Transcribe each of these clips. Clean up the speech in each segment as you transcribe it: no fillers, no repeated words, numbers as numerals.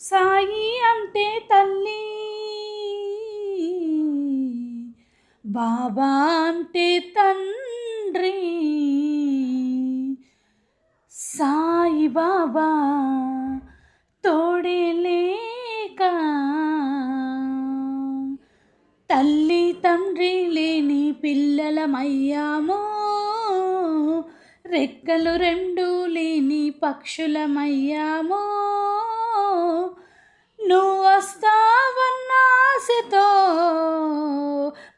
సాయి అంటే తల్లి, బాబా అంటే తండ్రి. సాయి బాబా తోడే లేక తల్లి తండ్రి లేని పిల్లలమయ్యాము, రెక్కలు రెండు లేని పక్షులమయ్యాము. నువ్వు వస్తావన్న ఆశతో,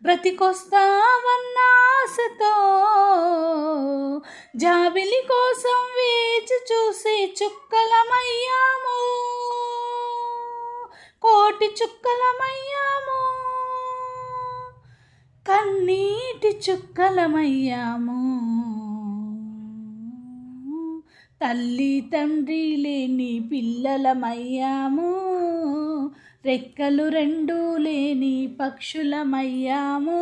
బ్రతికొస్తావన్న ఆశతో, జాబిలి కోసం వేచి చూసే చుక్కలమయ్యాము, కోటి చుక్కలమయ్యాము, కన్నీటి చుక్కలమయ్యాము. తల్లి తండ్రి లేని పిల్లలమయ్యాము, రెక్కలు రెండు లేని పక్షులమయ్యాము.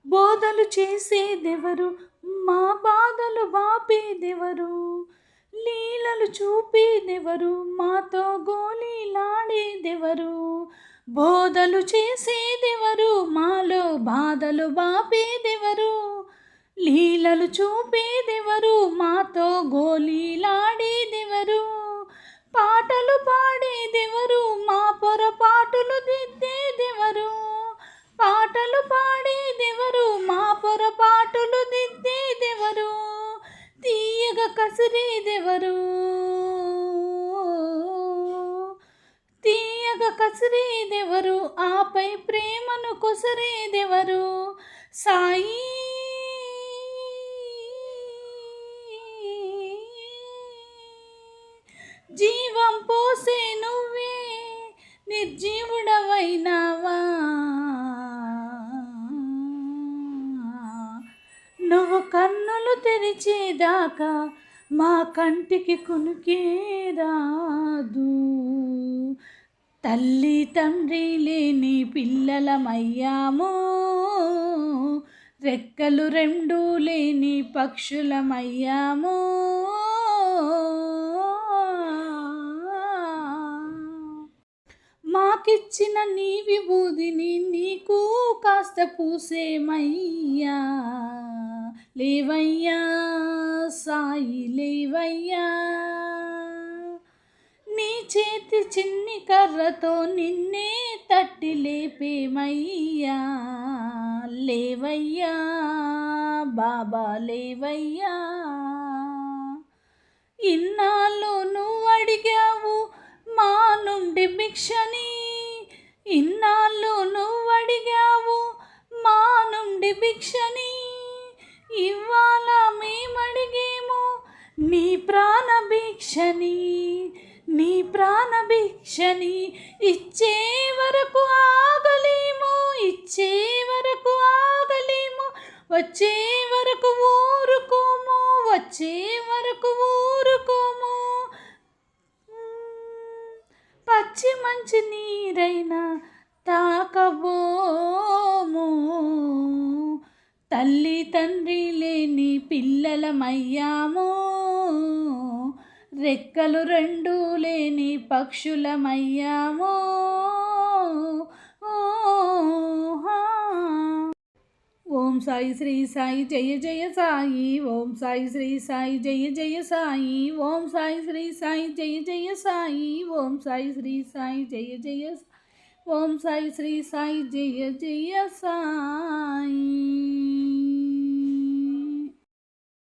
బోధలు చేసేదెవరు, మా బాధలు బాపేదెవరు, లీలలు చూపేదెవరు, మాతో గోలీలాడేదెవరు. బోధలు చేసేదెవరు, మాలో బాధలు బాపేదెవరు, లీలలు చూపేదెవరు, మాతో గోలీలాడేదెవరు. పాటలు పాడేదెవరు, మా పొరపాటులు దిద్దేదెవరు. పాటలు పాడేదెవరు, మా పొరపాటులు దిద్దేదెవరు. తీయగా కసిరేదెవరు, తీయగా కసిరేదెవరు, ఆపై ప్రేమను కొసరేదెవరు. సాయి జీవం పోసే నువ్వే నిర్జీవుడవైనావా. నువ్వు కన్నులు తెరిచేదాకా మా కంటికి కునుకే రాదు. తల్లి తండ్రి లేని పిల్లలమయ్యాము, రెక్కలు రెండు లేని పక్షులమయ్యాము. మాకిచ్చిన నీ విభూదిని నీకు కాస్త పూసేమయ్యా. లేవయ్యా సాయి లేవయ్యా, నీ చేతి చిన్ని కర్రతో నిన్నే తట్టి లేపేమయ్యా. లేవయ్యా బాబా లేవయ్యా. ఇన్నాళ్ళు నువ్వు అడిగావు మా నుండి భిక్షని, ఇన్నాళ్ళు నువ్వు అడిగావు మా నుండి భిక్షని. ఇవాళ మేమడిగేమో నీ ప్రాణ భిక్షని, నీ ప్రాణ భిక్షని. ఇచ్చే వరకు ఆగలేము, ఇచ్చే వరకు ఆగలేము, వచ్చే వరకు ఊరుకోము, వచ్చే వరకు ఊరుకోము. పచ్చి మంచి నీరైనా తాకబోము. తల్లి తండ్రి లేని పిల్లలమయ్యాము, రెక్కలు రెండు లేని పక్షులమయ్యాము. ఓం సాయి శ్రీ సాయి జయ జయ సాయి, ఓం సాయి శ్రీ సాయి జయ జయ సాయి, ఓం సాయి శ్రీ సాయి జయ జయ సాయి, ఓం సాయి శ్రీ సాయి జయ జయ, ఓం సాయి శ్రీ సాయి జయ జయ సాయి.